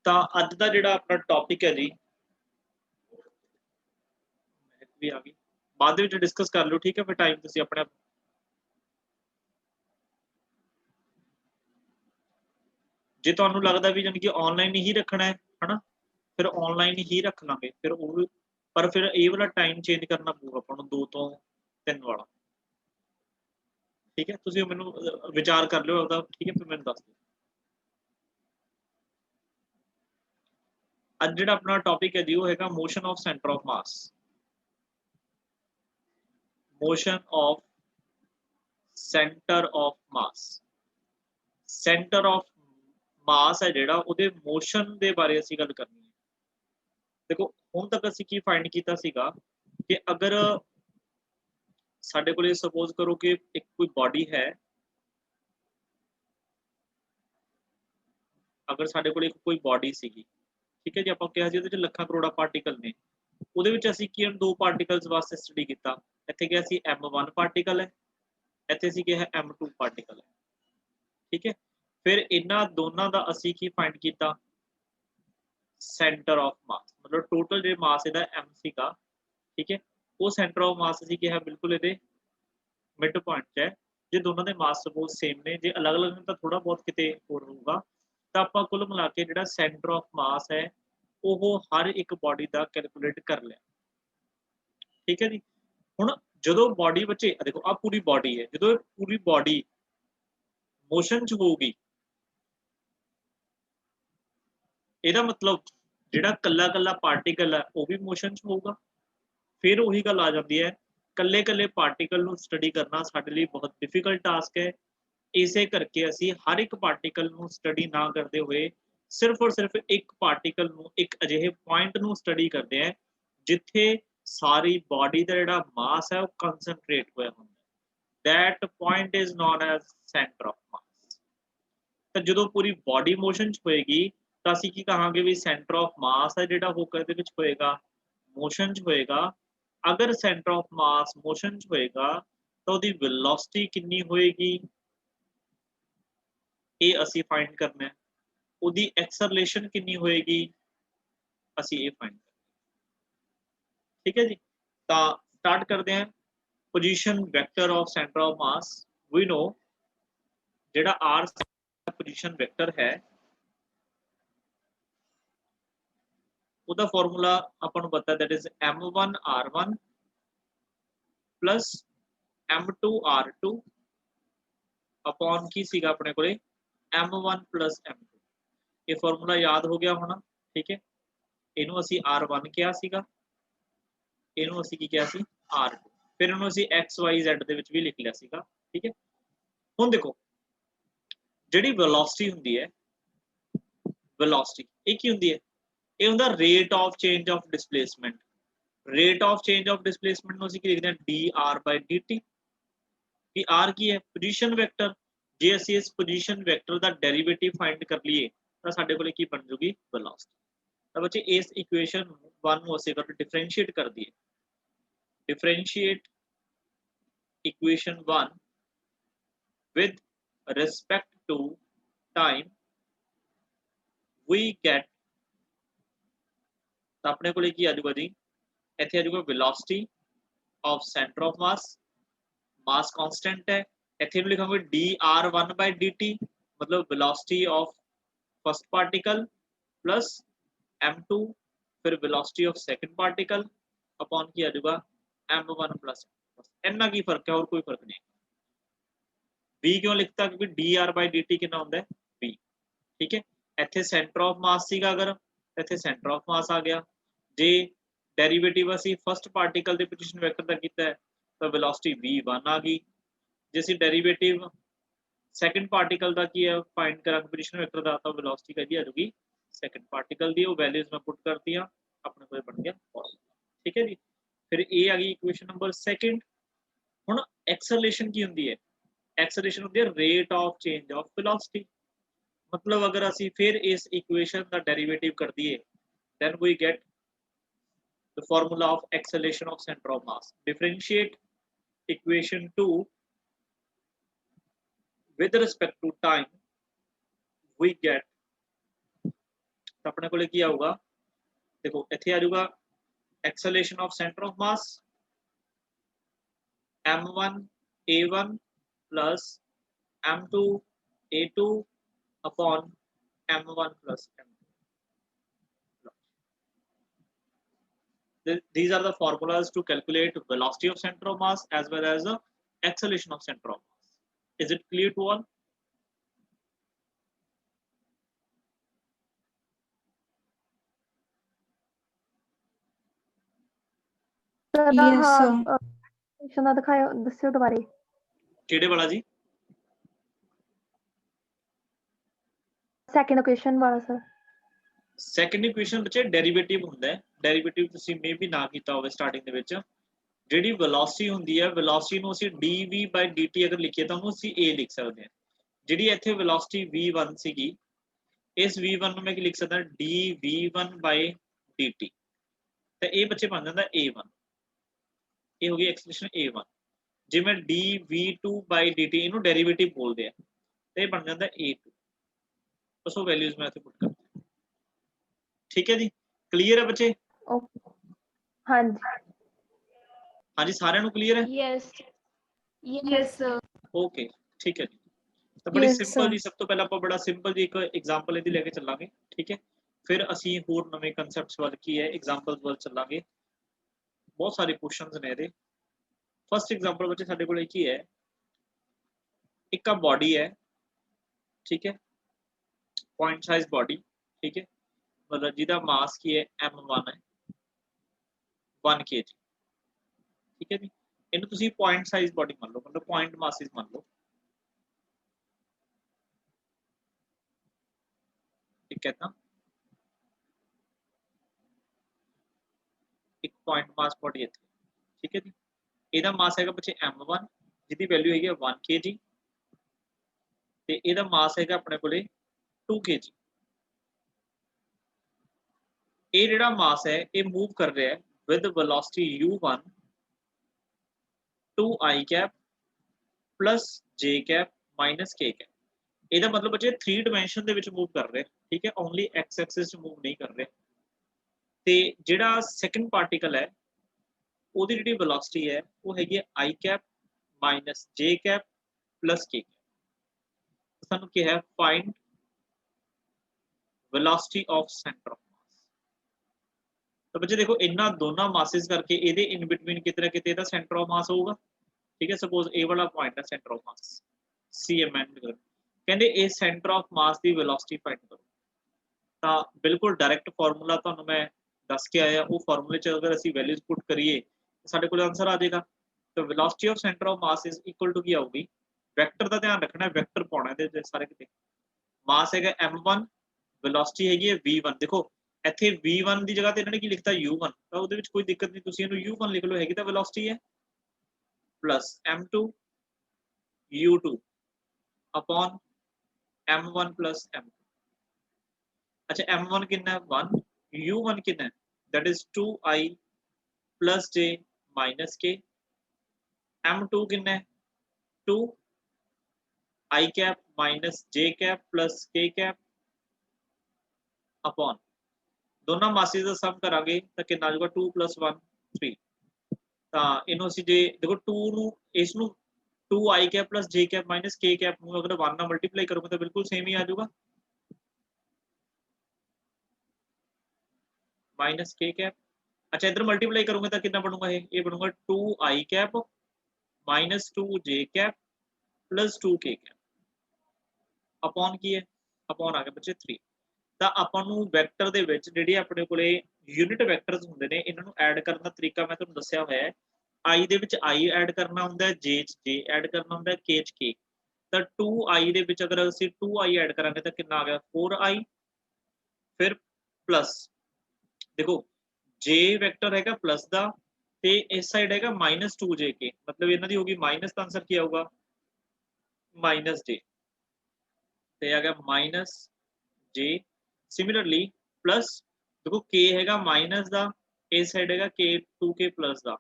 ਤਾਂ ਅੱਜ ਦਾ ਜਿਹੜਾ ਆਪਣਾ ਟੌਪਿਕ ਹੈ ਜੀ, ਮਹਿਕ ਵੀ ਆ ਗਈ, ਬਾਅਦ ਦੇ ਵਿੱਚ ਡਿਸਕਸ ਕਰ ਲਓ, ਠੀਕ ਹੈ? ਫਿਰ ਟਾਈਮ ਤੁਸੀਂ ਆਪਣੇ ਆਪ ਜੇ ਤੁਹਾਨੂੰ ਲੱਗਦਾ ਵੀ ਜਾਣੀ ਕਿ ਆਨਲਾਈਨ ਹੀ ਰੱਖਣਾ ਹੈ ਹਨਾ, ਫਿਰ ਆਨਲਾਈਨ ਹੀ ਰੱਖ ਲਾਂਗੇ, ਫਿਰ ਉਹ ਵੀ, ਪਰ ਫਿਰ ਇਹ ਵਾਲਾ ਟਾਈਮ ਚੇਂਜ ਕਰਨਾ ਪਊਗਾ ਆਪਾਂ ਨੂੰ 2 ਤੋਂ 3 ਵਾਲਾ, ਠੀਕ ਹੈ? ਤੁਸੀਂ ਮੈਨੂੰ ਵਿਚਾਰ ਕਰ ਲਿਓ ਆਪਦਾ, ਠੀਕ ਹੈ? ਫਿਰ ਮੈਨੂੰ ਦੱਸ ਦਿਓ। ਅੱਜ ਜਿਹੜਾ ਆਪਣਾ ਟੌਪਿਕ ਹੈ ਜੀ ਉਹ ਹੈਗਾ motion of centre of mass. Motion of centre of mass. Centre of ਮਾਸ ਹੈ ਜਿਹੜਾ, ਉਹਦੇ ਮੋਸ਼ਨ ਦੇ ਬਾਰੇ ਅਸੀਂ ਗੱਲ ਕਰਨੀ ਹੈ। ਦੇਖੋ ਹੁਣ ਤੱਕ ਅਸੀਂ ਕੀ ਫਾਈਂਡ ਕੀਤਾ ਸੀਗਾ ਕਿ ਅਗਰ ਸਾਡੇ ਕੋਲੇ ਸਪੋਜ਼ ਕਰੋ ਕਿ ਇੱਕ ਕੋਈ ਬਾਡੀ ਹੈ, ਅਗਰ ਸਾਡੇ ਕੋਲ ਇੱਕ ਕੋਈ ਬਾਡੀ ਸੀਗੀ, ਠੀਕ ਹੈ ਜੀ, ਆਪਾਂ ਕਿਹਾ ਸੀ ਉਹਦੇ ਚ ਲੱਖਾਂ ਕਰੋੜਾਂ ਪਾਰਟੀਕਲ ਨੇ, ਉਹਦੇ ਵਿੱਚ ਅਸੀਂ ਕੀ ਦੋ ਪਾਰਟੀਕਲਸ ਵਾਸਤੇ ਸਟੱਡੀ ਕੀਤਾ। ਇੱਥੇ ਕਿਹਾ ਸੀ M1 ਪਾਰਟੀਕਲ ਹੈ, ਇੱਥੇ ਅਸੀਂ ਕਿਹਾ M2 ਪਾਰਟੀਕਲ ਹੈ, ਠੀਕ ਹੈ? ਫਿਰ ਇਹਨਾਂ ਦੋਨਾਂ ਦਾ ਅਸੀਂ ਕੀ ਫਾਈਂਡ ਕੀਤਾ? ਸੈਂਟਰ ਆਫ ਮਾਸ, ਮਤਲਬ ਟੋਟਲ ਜੇ ਮਾਸ ਇਹਦਾ M ਸੀਗਾ, ਠੀਕ ਹੈ, ਉਹ ਸੈਂਟਰ ਆਫ ਮਾਸ ਅਸੀਂ ਕਿਹਾ ਬਿਲਕੁਲ ਇਹਦੇ ਮਿਡ ਪੁਆਇੰਟ 'ਚ ਹੈ। ਜੇ ਦੋਨਾਂ ਦੇ ਮਾਸ ਸਪੋਜ਼ ਸੇਮ ਨੇ, ਜੇ ਅਲੱਗ-ਅਲੱਗ ਨੇ ਤਾਂ ਥੋੜਾ ਬਹੁਤ ਕਿਤੇ ਹੋਰ ਹੋਊਗਾ, ਤਾਂ ਆਪਾਂ ਕੁੱਲ ਮਿਲਾ ਕੇ ਜਿਹੜਾ ਸੈਂਟਰ ਆਫ ਮਾਸ ਹੈ ਉਹ ਹਰ ਇੱਕ ਬਾਡੀ ਦਾ ਕੈਲਕੂਲੇਟ ਕਰ ਲਿਆ, ਠੀਕ ਹੈ ਜੀ? ਹੁਣ ਜਦੋਂ ਬਾਡੀ ਵਿੱਚ ਦੇਖੋ ਆ ਪੂਰੀ ਬਾਡੀ ਹੈ, ਜਦੋਂ ਪੂਰੀ ਬਾਡੀ ਮੋਸ਼ਨ 'ਚ ਹੋਊਗੀ, ਇਹਦਾ ਮਤਲਬ ਜਿਹੜਾ ਕੱਲਾ-ਕੱਲਾ ਪਾਰਟੀਕਲ ਹੈ ਉਹ ਵੀ ਮੋਸ਼ਨ 'ਚ ਹੋਊਗਾ। ਫਿਰ ਉਹੀ ਗੱਲ ਆ ਜਾਂਦੀ ਹੈ, ਕੱਲੇ-ਕੱਲੇ ਪਾਰਟੀਕਲ ਨੂੰ ਸਟੱਡੀ ਕਰਨਾ ਸਾਡੇ ਲਈ ਬਹੁਤ ਡਿਫਿਕਲਟ ਟਾਸਕ ਹੈ। ਇਸੇ ਕਰਕੇ ਅਸੀਂ ਹਰ ਇੱਕ ਪਾਰਟੀਕਲ ਨੂੰ ਸਟੱਡੀ ਨਾ ਕਰਦੇ ਹੋਏ ਸਿਰਫ ਔਰ ਸਿਰਫ ਇੱਕ ਪਾਰਟੀਕਲ ਨੂੰ, ਇੱਕ ਅਜਿਹੇ ਪੁਆਇੰਟ ਨੂੰ ਸਟੱਡੀ ਕਰਦੇ ਹਾਂ ਜਿੱਥੇ ਸਾਰੀ ਬਾਡੀ ਦਾ ਜਿਹੜਾ ਮਾਸ ਹੈ ਉਹ ਕੰਸਨਟ੍ਰੇਟ ਹੋਇਆ ਹੁੰਦਾ। That point is non as centre of ਮਾਸ। ਤਾਂ ਜਦੋਂ ਪੂਰੀ ਬਾਡੀ ਮੋਸ਼ਨ 'ਚ ਹੋਏਗੀ ਤਾਂ ਅਸੀਂ ਕੀ ਕਹਾਂਗੇ ਵੀ ਸੈਂਟਰ ਆਫ ਮਾਸ ਹੈ ਜਿਹੜਾ ਉਹ ਕਿਹਦੇ ਵਿੱਚ ਹੋਏਗਾ? ਮੋਸ਼ਨ 'ਚ ਹੋਏਗਾ। ਅਗਰ ਸੈਂਟਰ ਆਫ ਮਾਸ ਮੋਸ਼ਨ 'ਚ ਹੋਏਗਾ ਤਾਂ ਉਹਦੀ ਵੈਲੋਸਿਟੀ ਕਿੰਨੀ ਹੋਏਗੀ, ਇਹ ਅਸੀਂ ਫਾਈਂਡ ਕਰਨਾ ਹੈ। ਉਹਦੀ ਐਕਸਲਰੇਸ਼ਨ ਕਿੰਨੀ ਹੋਏਗੀ, ਅਸੀਂ ਇਹ ਫਾਈਂਡ ਕਰਨਾ, ਠੀਕ ਹੈ ਜੀ? ਤਾਂ ਸਟਾਰਟ ਕਰਦੇ ਹਾਂ। Position vector of centre of mass, we know ਜਿਹੜਾ r ਪੋਜੀਸ਼ਨ ਵੈਕਟਰ ਹੈ ਉਹਦਾ ਫਾਰਮੂਲਾ ਆਪਾਂ ਨੂੰ ਪਤਾ, that is m1 r1 plus m2 r2 upon ਕੀ ਸੀਗਾ ਆਪਣੇ ਕੋਲੇ m1 plus m2। ਇਹ ਫਾਰਮੂਲਾ ਯਾਦ ਹੋ ਗਿਆ ਹੋਣਾ, ਠੀਕ ਹੈ? ਇਹਨੂੰ ਅਸੀਂ r1 ਕਿਹਾ ਸੀਗਾ, ਇਹਨੂੰ ਅਸੀਂ ਕੀ ਕਿਹਾ ਸੀ? r2। ਫਿਰ ਇਹਨੂੰ ਅਸੀਂ x y z ਦੇ ਵਿੱਚ ਵੀ ਲਿਖ ਲਿਆ ਸੀਗਾ, ਠੀਕ ਹੈ? ਹੁਣ ਦੇਖੋ ਜਿਹੜੀ ਵੈਲੋਸਿਟੀ ਹੁੰਦੀ ਹੈ, ਵੈਲੋਸਿਟੀ ਇਹ ਕੀ ਹੁੰਦੀ ਹੈ? ਇਹ ਹੁੰਦਾ rate of change of displacement. Rate of change of displacement ਨੂੰ ਅਸੀਂ ਕੀ ਲਿਖਦੇ ਹਾਂ? dr/dt। ਕਿ r ਕੀ ਹੈ? Position vector. ਜੇ ਅਸੀਂ ਇਸ ਪੋਜੀਸ਼ਨ ਵੈਕਟਰ ਦਾ ਡੈਰੀਵੇਟਿਵ ਫਾਈਂਡ ਕਰ ਲਈਏ ਤਾਂ ਸਾਡੇ ਕੋਲੇ ਕੀ ਬਣ ਜੂਗੀ? ਵੈਲੋਸਿਟੀ। ਤਾਂ ਬੱਚੇ ਇਸ ਇਕੁਏਸ਼ਨ 1 ਨੂੰ ਅਸੀਂ ਅਗਰ ਡਿਫਰੈਂਸ਼ੀਏਟ ਕਰ ਦਈਏ, differentiate equation 1 with respect to time, we get, ਤਾਂ ਆਪਣੇ ਕੋਲੇ ਕੀ ਆ ਜਾਊਗਾ ਜੀ? ਇੱਥੇ ਆ ਜਾਊਗਾ velocity of center of mass, mass constant ਹੈ। ਇੱਥੇ ਨੂੰ ਲਿਖਾਂਗੇ dr1/dt, ਮਤਲਬ velocity of first particle plus m2, ਫਿਰ velocity of second particle upon ਕੀ ਆ ਜਾਊਗਾ? m1 plus ਇੰਨਾ ਕੀ ਫਰਕ ਹੈ, ਹੋਰ ਕੋਈ ਫਰਕ ਨਹੀਂ। v ਕਿਉਂ ਲਿਖਤਾ? ਕਿਉਂਕਿ dr/dt ਕਿੰਨਾ ਹੁੰਦਾ ਹੈ? v, ਠੀਕ ਹੈ? ਇੱਥੇ ਸੈਂਟਰ ਆਫ ਮਾਸ ਸੀਗਾ, ਅਗਰ ਇੱਥੇ ਸੈਂਟਰ ਆਫ ਮਾਸ ਆ ਗਿਆ। ਜੇ ਡੈਰੀਵੇਟਿਵ ਅਸੀਂ ਫਸਟ ਪਾਰਟੀਕਲ ਦੇ ਪੋਜੀਸ਼ਨ ਵੈਕਟਰ ਦਾ ਕੀਤਾ ਹੈ ਤਾਂ ਵੈਲੋਸਿਟੀ v1 ਆ ਗਈ। ਜੇ ਅਸੀਂ ਡੈਰੀਵੇਟਿਵ ਸੈਕੰਡ ਪਾਰਟੀਕਲ ਦਾ ਕੀ ਹੈ ਫਾਈਂਡ ਕਰਾਂਗੇ ਪੋਜੀਸ਼ਨ ਵੈਕਟਰ ਦਾ, ਤਾਂ ਵੈਲੋਸਿਟੀ ਕਹੀ ਆ ਜਾਊਗੀ ਸੈਕੰਡ ਪਾਰਟੀਕਲ ਦੀ। ਉਹ ਵੈਲਿਊਜ਼ ਮੈਂ ਪੁੱਟ ਕਰਤੀਆਂ, ਆਪਣੇ ਕੋਲ ਬਣ ਗਿਆ ਫਾਰਮੂਲਾ, ਠੀਕ ਹੈ ਜੀ? ਫਿਰ ਇਹ ਆ ਗਈ ਇਕੁਏਸ਼ਨ ਨੰਬਰ ਸੈਕੰਡ। ਹੁਣ ਐਕਸਲਰੇਸ਼ਨ ਕੀ ਹੁੰਦੀ ਹੈ? ਐਕਸਲਰੇਸ਼ਨ ਹੁੰਦੀ ਹੈ rate of change of velocity. मतलब अगर ਅਸੀਂ फिर इस इक्वेशन का डेरिवेटिव कर दिए, then we get the formula of acceleration of center of mass। differentiate equation 2 with respect to time, we get तो अपने को की आऊगा, देखो इत्थे आ जाऊगा acceleration of centre of mass m1 a1 plus m2 a2 upon m1 plus m2. These are the formulas to calculate velocity of center of mass as well as the acceleration of center of mass. Is it clear to all? Yes, sir. Question ਦਾ ਦਿਖਾਇਓ, ਦੱਸਿਓ ਦੁਬਾਰੇ। ਕਿਹੜੇ ਵਾਲਾ ਜੀ? Second equation ਵਾਲਾ sir. Second equation ਬੱਚੇ derivative ਹੁੰਦਾ ਹੈ। ਡੈਰੀਵੇਟਿਵ ਤੁਸੀਂ ਮੇ ਵੀ ਨਾ ਕੀਤਾ ਹੋਵੇ ਸਟਾਰਟਿੰਗ ਦੇ ਵਿੱਚ। ਜਿਹੜੀ ਵੈਲੋਸਿਟੀ ਹੁੰਦੀ ਹੈ, ਵੈਲੋਸਿਟੀ ਨੂੰ ਅਸੀਂ dv/dt ਅਗਰ ਲਿਖੀਏ ਤਾਂ ਉਹਨੂੰ ਅਸੀਂ a ਲਿਖ ਸਕਦੇ ਹਾਂ। ਜਿਹੜੀ ਇੱਥੇ ਵੈਲੋਸਿਟੀ v1 ਸੀਗੀ, ਇਸ v1 ਨੂੰ ਮੈਂ ਕੀ ਲਿਖ ਸਕਦਾ dv1/dt, ਤਾਂ ਇਹ ਬੱਚੇ ਬਣ ਜਾਂਦਾ a1। ਇਹ ਹੋ ਗਈ ਐਕਸਪ੍ਰੈਸ਼ਨ a1। ਜੇ ਮੈਂ dv2/dt ਇਹਨੂੰ ਡੈਰੀਵੇਟਿਵ ਬੋਲਦੇ ਆ ਤੇ ਇਹ ਬਣ ਜਾਂਦਾ a2। ਬਸ ਉਹ ਵੈਲਿਊਜ਼ ਮੈਂ ਇੱਥੇ ਪੁੱਟ ਕਰਦਾ। ਠੀਕ ਹੈ ਜੀ, ਕਲੀਅਰ ਹੈ ਬੱਚੇ? ਹਾਂਜੀ ਹਾਂਜੀ, ਸਾਰਿਆਂ ਨੂੰ ਕਲੀਅਰ ਹੈ? Yes, sir. ਓਕੇ, ਠੀਕ ਹੈ ਜੀ। ਤਾਂ ਬੜੀ Yes, ਸਿੰਪਲ sir. ਜੀ, ਸਭ ਤੋਂ ਪਹਿਲਾਂ ਆਪਾਂ ਬੜਾ ਸਿੰਪਲ ਜੀ ਇੱਕ ਐਗਜ਼ਾਮਪਲ ਇਹਦੀ ਲੈ ਕੇ ਚੱਲਾਂਗੇ। ਠੀਕ ਹੈ, ਫਿਰ ਅਸੀਂ ਹੋਰ ਨਵੇਂ ਕਨਸੈਪਟਸ ਵੱਲ ਕੀ ਹੈ ਐਗਜ਼ਾਮਪਲਸ ਵੱਲ ਚੱਲਾਂਗੇ। ਬਹੁਤ ਸਾਰੇ ਕੁਐਸਚਨਸ ਨੇ ਇਹਦੇ। ਫਸਟ ਐਗਜ਼ਾਮਪਲ ਬੱਚੇ ਸਾਡੇ ਕੋਲ ਕੀ ਹੈ, ਇੱਕ ਆ ਬੋਡੀ ਹੈ, ਠੀਕ ਹੈ, पॉइंट साइज बॉडी, ठीक है, मतलब जिदा मास की है m1 है 1 kg, ठीक है जी। इन्हें तुसी पॉइंट साइज बॉडी मान लो, मतलब पॉइंट मासेस मान लो, ठीक है ना। एक पॉइंट मास बॉडी है, ठीक है जी। ਇਹਦਾ ਮਾਸ ਹੈਗਾ ਬੱਚੇ m1 ਜਿਹਦੀ ਵੈਲਿਊ ਹੈਗੀ 1 kg ਤੇ ਇਹਦਾ ਮਾਸ ਹੈਗਾ ਆਪਣੇ ਕੋਲੇ 2 kg। ਇਹ ਜਿਹੜਾ ਮਾਸ ਹੈ ਇਹ ਮੂਵ ਕਰ ਰਿਹਾ ਹੈ with velocity u1 2i cap plus j cap minus k cap. ਇਹਦਾ ਮਤਲਬ ਬੱਚੇ 3 ਡਾਈਮੈਂਸ਼ਨ ਦੇ ਵਿੱਚ ਮੂਵ ਕਰ ਰਿਹਾ, ਠੀਕ ਹੈ, ਓਨਲੀ x ਐਕਸਿਸ 'ਚ ਮੂਵ ਨਹੀਂ ਕਰ ਰਿਹਾ। ਤੇ ਜਿਹੜਾ ਸੈਕੰਡ ਪਾਰਟੀਕਲ ਹੈ ਉਹਦੀ ਜਿਹੜੀ ਵੈਲੋਸਿਟੀ ਹੈ ਉਹ ਹੈਗੀ ਹੈ i cap minus j cap plus k cap. ਸਾਨੂੰ ਕੀ ਹੈ, find velocity of centre of मास। तो बच्चे देखो इन्ना दोनों मासेस करके ਇਹਦੇ इन बिटवीन कितना किते ਇਹਦਾ सेंटर ऑफ मास होगा, ठीक है। सपोज ए वाला पॉइंट है सेंटर ऑफ मास CMN कहते ਇਹ centre of mass the velocity find करो। ਤਾਂ ਬਿਲਕੁਲ डायरेक्ट फार्मूला ਤੁਹਾਨੂੰ मैं दस के आया, वो फार्मूले च अगर ਅਸੀਂ वैल्यूज पुट करिए ਸਾਡੇ ਕੋਲ आंसर आ जाएगा। तो velocity of centre of mass is equal to की आऊगी, वैक्टर का ध्यान रखना है, वैक्टर पाना है सारे किते। मास है m1, वेलोसिटी हैगी है v1। देखो ਇੱਥੇ v1 ਦੀ ਜਗ੍ਹਾ ਤੇ ਇਹਨਾਂ ਨੇ ਕੀ ਲਿਖਤਾ u1, ਤਾਂ ਉਹਦੇ ਵਿੱਚ ਕੋਈ ਦਿੱਕਤ ਨਹੀਂ, ਤੁਸੀਂ ਇਹਨੂੰ u1 ਲਿਖ ਲਓ, ਹੈਗੀ ਤਾਂ ਵੈਲੋਸਿਟੀ ਹੈ plus m2 u2 upon m1 plus m2। अच्छा m1 कितना है 1, u1 कितना है that is 2i plus j minus k, m2 कितना है 2 i cap minus j cap plus k cap upon दोनों मासेस का सम करांगे तो कितना आ जाएगा 2 + 1 3। ਤਾਂ ਇਹਨੂੰ ਅਸੀਂ ਜੇ ਦੇਖੋ 2 ਨੂੰ ਇਸ ਨੂੰ 2i cap plus j cap minus k cap ਨੂੰ अगर 1 ਨਾਲ ਮਲਟੀਪਲਾਈ ਕਰੋਗੇ ਤਾਂ ਬਿਲਕੁਲ ਸੇਮ ਹੀ ਆ ਜਾਊਗਾ, माइनस k कैप। अच्छा इधर मल्टीप्लाई करूंगा तो कितना बनूंगा, ये बनूंगा 2i cap minus 2j cap plus 2k cap upon की है, अपॉन आ गया बच्चे 3। ਤਾਂ ਆਪਾਂ ਨੂੰ ਵੈਕਟਰ ਦੇ ਵਿੱਚ ਜਿਹੜੇ ਆਪਣੇ ਕੋਲੇ ਯੂਨਿਟ ਵੈਕਟਰਸ ਹੁੰਦੇ ਨੇ ਇਹਨਾਂ ਨੂੰ ਐਡ ਕਰਨ ਦਾ ਤਰੀਕਾ ਮੈਂ ਤੁਹਾਨੂੰ ਦੱਸਿਆ ਹੋਇਆ ਹੈ। i ਦੇ ਵਿੱਚ i ਐਡ ਕਰਨਾ ਹੁੰਦਾ ਹੈ, j 'ਚ j ਐਡ ਕਰਨਾ ਹੁੰਦਾ ਹੈ, k 'ਚ k। ਤਾਂ 2i ਦੇ ਵਿੱਚ ਅਗਰ ਅਸੀਂ 2i ਐਡ ਕਰਾਂਗੇ ਤਾਂ ਕਿੰਨਾ ਆ ਗਿਆ 4i, ਫਿਰ ਪਲੱਸ देखो j ਵੈਕਟਰ ਹੈਗਾ ਪਲੱਸ ਦਾ ਤੇ ਇਸ ਸਾਈਡ ਹੈਗਾ -2jk, मतलब ਇਹਨਾਂ ਦੀ ਹੋਗੀ ਮਾਈਨਸ, ਤਾਂ ਆਨਸਰ ਕੀ ਆਊਗਾ -j ਤੇ ਆ ਗਿਆ -j। सिमिलरली प्लस देखो k हैगा माइनस ਦਾ, इस साइड हैगा k 2k प्लस ਦਾ,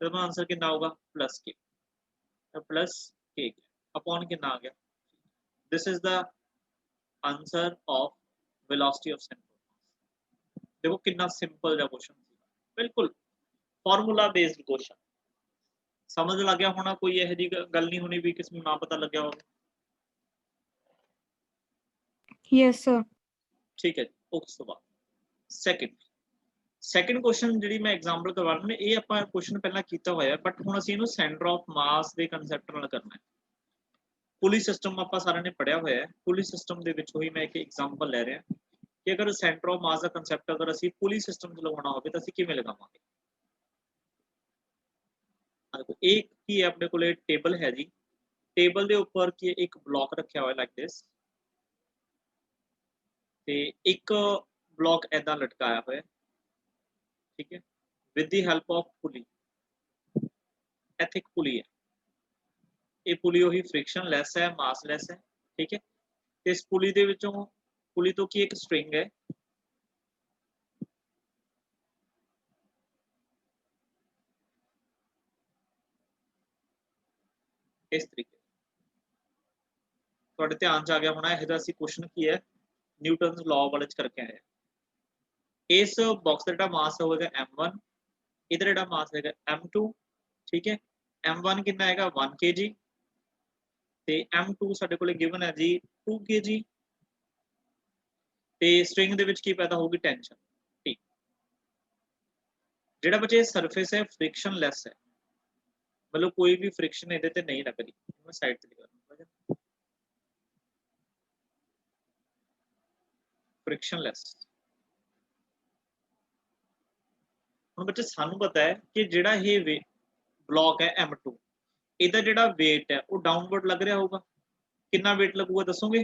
तो आंसर कितना होगा प्लस k, तो प्लस k अपॉन कितना आ गया। This is the answer of velocity of centre. देखो कितना सिंपल जा क्वेश्चन, बिल्कुल फॉर्मूला बेस्ड क्वेश्चन। समझ लग गया होना, कोई यह जी गल नहीं होनी भी किसी को ना पता लग्या हो। Yes, sir. ठीक है, उस तो बाद ਸੈਕੰਡ ਕੁਐਸਚਨ ਜਿਹੜੀ ਮੈਂ ਐਗਜ਼ਾਮਪਲ ਕਰਵਾ ਰਿਹਾ ਇਹ ਆਪਾਂ ਕੁਐਸਚਨ ਪਹਿਲਾਂ ਕੀਤਾ ਹੋਇਆ ਬਟ ਹੁਣ ਅਸੀਂ ਇਹਨੂੰ ਸੈਂਟਰ ਆਫ ਮਾਸ ਦੇ ਕਨਸੈਪਟ ਨਾਲ ਕਰਨਾ ਹੈ। ਪੁਲੀ ਸਿਸਟਮ ਆਪਾਂ ਸਾਰਿਆਂ ਨੇ ਪੜਿਆ ਹੋਇਆ ਹੈ, ਪੁਲੀ ਸਿਸਟਮ ਦੇ ਵਿੱਚੋਂ ਹੀ ਮੈਂ ਇੱਕ ਐਗਜ਼ਾਮਪਲ ਲੈ ਰਿਹਾ ਕਿ ਅਗਰ centre of mass the concept ਅਗਰ ਅਸੀਂ ਪੁਲੀ ਸਿਸਟਮ 'ਚ ਲਗਾਉਣਾ ਹੋਵੇ ਤਾਂ ਅਸੀਂ ਕਿਵੇਂ ਲਗਾਵਾਂਗੇ। ਇਹ ਕੀ ਹੈ ਆਪਣੇ ਕੋਲੇ ਟੇਬਲ ਹੈ ਜੀ, ਟੇਬਲ ਦੇ ਉੱਪਰ ਕੀ ਇੱਕ ਬਲੌਕ ਰੱਖਿਆ ਹੋਇਆ ਲਾਈਕ ਦਿਸ ਤੇ ਇੱਕ ਬਲੌਕ ਐਦਾਂ ਲਟਕਾਇਆ ਹੋਇਆ, ठीक है, with the help of pulley, एथिक पुली है, ये पुली ਉਹੀ फ्रिक्शनलैस है, मासलैस है, ठीक है। ਤੇ ਇਸ ਪੁਲੀ ਦੇ ਵਿੱਚੋਂ ਪੁਲੀ ਤੋਂ ਕੀ ਇੱਕ ਸਟ੍ਰਿੰਗ ਹੈ, ਇਸ ਤਰੀਕੇ ਤੁਹਾਡੇ ਧਿਆਨ ਚ ਆ ਗਿਆ ਹੋਣਾ। ਇਹਦਾ ਅਸੀਂ ਕੁਐਸਚਨ ਕੀ ਹੈ ਨਿਊਟਨਸ ਲਾਅ ਵਾਲੇ ਚ ਕਰਕੇ ਆਏ। ਇਸ ਬਾਕਸ ਦਾ ਜਿਹੜਾ ਮਾਸ ਹੋਵੇਗਾ m1, ਇਹਦਾ ਜਿਹੜਾ ਮਾਸ ਹੈਗਾ m2, ਠੀਕ ਹੈ। m1 ਕਿੰਨਾ ਹੈਗਾ 1 kg ਤੇ m2 ਸਾਡੇ ਕੋਲੇ ਗਿਵਨ ਹੈ ਜੀ 2 kg ਤੇ ਸਟ੍ਰਿੰਗ ਦੇ ਵਿੱਚ ਕੀ ਪੈਦਾ ਹੋਊਗੀ ਟੈਂਸ਼ਨ, ਠੀਕ। ਜਿਹੜਾ ਬੱਚੇ ਸਰਫੇਸ ਹੈ ਫ੍ਰਿਕਸ਼ਨਲੈਸ ਹੈ, मतलब कोई भी फ्रिक्शन ਇਹਦੇ ਤੇ ਨਹੀਂ ਲੱਗ ਰਹੀ। ਮੈਂ ਸਾਈਡ ਤੇ ਲਿਖਾ ਦੂੰਗਾ फ्रिक्शनलैस। ਹੁਣ ਬੱਚੇ ਸਾਨੂੰ ਪਤਾ ਹੈ ਕਿ ਜਿਹੜਾ ਇਹ ਬਲੌਕ ਹੈ m2 ਇਹਦਾ ਜਿਹੜਾ weight ਹੈ ਉਹ ਡਾਊਨਵਰਡ ਲੱਗ ਰਿਹਾ ਹੋਊਗਾ। ਕਿੰਨਾ weight ਲੱਗੂਗਾ ਦੱਸੋਗੇ?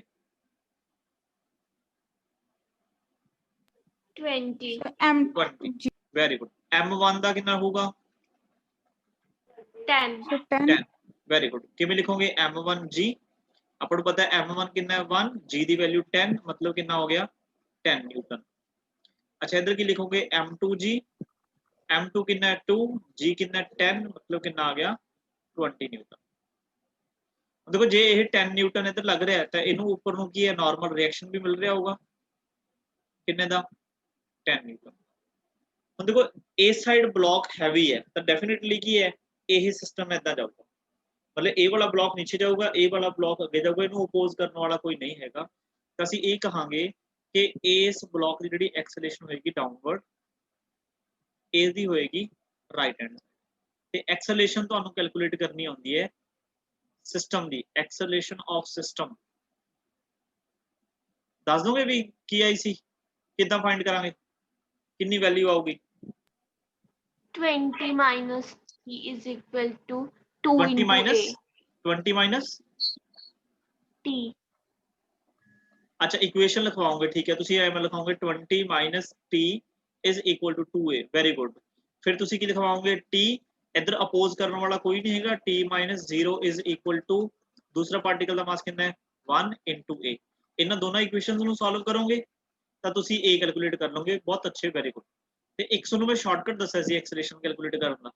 20. 20, ਵੈਰੀ ਗੁੱਡ। m1 ਦਾ ਕਿੰਨਾ ਹੋਊਗਾ? 10. 10, ਵੈਰੀ ਗੁੱਡ। ਕਿਵੇਂ ਲਿਖੋਗੇ m1g? ਆਪਾਂ ਨੂੰ ਪਤਾ ਹੈ m1 ਕਿੰਨਾ ਹੈ 1, g ਦੀ ਵੈਲਿਊ 10 ਮਤਲਬ ਕਿੰਨਾ ਹੋ ਗਿਆ 10 ਨਿਊਟਨ। ਅੱਛਾ ਇਧਰ ਕੀ ਲਿਖੋਗੇ m2g, m2 ਕਿੰਨਾ ਹੈ 2, g ਕਿੰਨਾ 10 ਮਤਲਬ ਕਿੰਨਾ ਆ ਗਿਆ 20 ਨਿਊਟਨ। देखो जे ये 10 न्यूटन इधर लग रहा है तो इनू ऊपर नु की है नॉर्मल रिएक्शन भी मिल रहा होगा कितने दा 10 न्यूटन। ਹੁਣ देखो इस साइड ब्लॉक हैवी है तो डेफिनेटली की है यही सिस्टम इदा जाऊगा, मतलब ए वाला ब्लॉक नीचे जाऊगा, ए वाला ब्लॉक अगे जाऊगा, इनू अपोज करने वाला कोई नहीं हैगा। तो ਅਸੀਂ ਇਹ ਕਹਾਂਗੇ ਕਿ ਇਸ ਬਲੌਕ ਦੀ ਜਿਹੜੀ ਐਕਸਲੇਸ਼ਨ ਹੋਏਗੀ ਡਾਊਨਵਰਡ ਇਸ ਦੀ ਹੋਏਗੀ ਰਾਈਟ ਹੈਂਡ ਤੇ ਐਕਸਲੇਸ਼ਨ ਤੁਹਾਨੂੰ ਕੈਲਕੂਲੇਟ ਕਰਨੀ ਆਉਂਦੀ ਹੈ system the acceleration of system दस दोगे भी की आई सी कितना फाइंड करांगे कितनी value आऊगी 20 minus t is equal to 2 20 into minus a 20 minus t। अच्छा इक्वेशन लिखवाओगे, ठीक है। तुसी एवें लिखाओगे 20 minus t is equal to 2a, very good. फिर तुसी की लिखवाओगे t इधर अपोज करने वाला कोई नहीं है, t minus 0 is equal to दूसरा पार्टिकल का मास कितना है 1 into a। इन दोनों इक्वेशंस ਨੂੰ ਸੋਲਵ ਕਰੋਗੇ ਤਾਂ ਤੁਸੀਂ a ਕੈਲਕੂਲੇਟ ਕਰ ਲਓਗੇ, ਬਹੁਤ ਅੱਛੇ, ਵੈਰੀ ਗੁੱਡ। ਤੇ ਇੱਕ ਤੁਹਾਨੂੰ ਮੈਂ ਸ਼ਾਰਟਕਟ ਦੱਸਿਆ ਸੀ ਐਕਸਲੇਸ਼ਨ ਕੈਲਕੂਲੇਟ ਕਰਨ ਦਾ